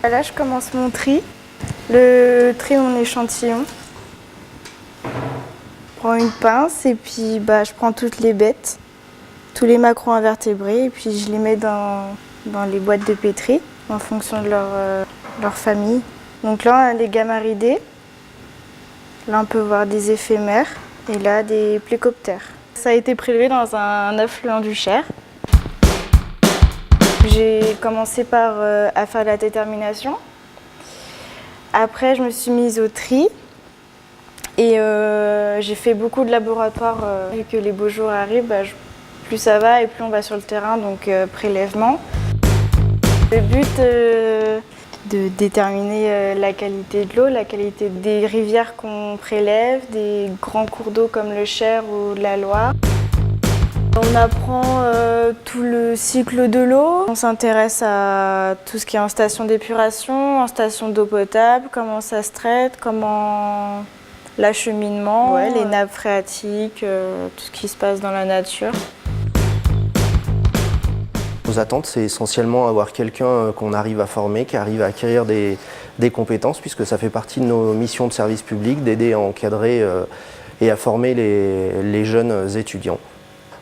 Là, je commence mon tri. Le tri, mon échantillon. Je prends une pince et puis je prends toutes les bêtes, tous les macro-invertébrés, et puis je les mets dans les boîtes de pétri en fonction de leur famille. Donc là, on a des gamaridés. Là, on peut voir des éphémères et là, des plécoptères. Ça a été prélevé dans un affluent du Cher. J'ai commencé à faire la détermination. Après, je me suis mise au tri et j'ai fait beaucoup de laboratoires. Vu que les beaux jours arrivent, plus ça va et plus on va sur le terrain, donc prélèvement. Le but de déterminer la qualité de l'eau, la qualité des rivières qu'on prélève, des grands cours d'eau comme le Cher ou la Loire. On apprend tout le cycle de l'eau. On s'intéresse à tout ce qui est en station d'épuration, en station d'eau potable, comment ça se traite, comment l'acheminement, les nappes phréatiques, tout ce qui se passe dans la nature. Nos attentes, c'est essentiellement avoir quelqu'un qu'on arrive à former, qui arrive à acquérir des compétences, puisque ça fait partie de nos missions de service public, d'aider à encadrer et à former les jeunes étudiants.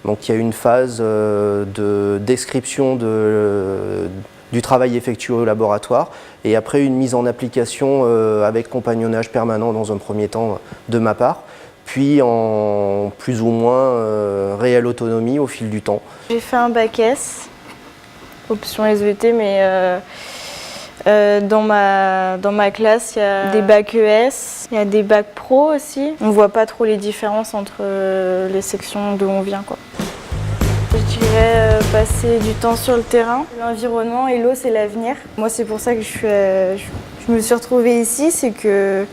Donc il y a une phase de description du travail effectué au laboratoire et après une mise en application avec compagnonnage permanent dans un premier temps de ma part, puis en plus ou moins réelle autonomie au fil du temps. J'ai fait un bac S, option SVT, mais dans ma classe, il y a des bacs ES, il y a des bacs pro aussi. On ne voit pas trop les différences entre les sections d'où on vient, quoi. Je dirais passer du temps sur le terrain. L'environnement et l'eau, c'est l'avenir. Moi, c'est pour ça que je me suis retrouvée ici, c'est qu'on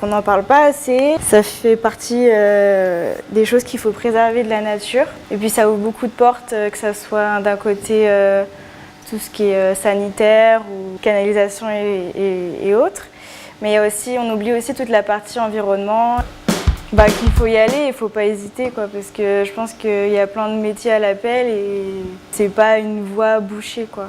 n'en parle pas assez. Ça fait partie des choses qu'il faut préserver de la nature. Et puis ça ouvre beaucoup de portes, que ça soit d'un côté tout ce qui est sanitaire ou canalisation et autres. Mais on oublie aussi toute la partie environnement. Qu'il faut y aller, il ne faut pas hésiter, quoi, parce que je pense qu'il y a plein de métiers à l'appel et c'est pas une voie bouchée, quoi.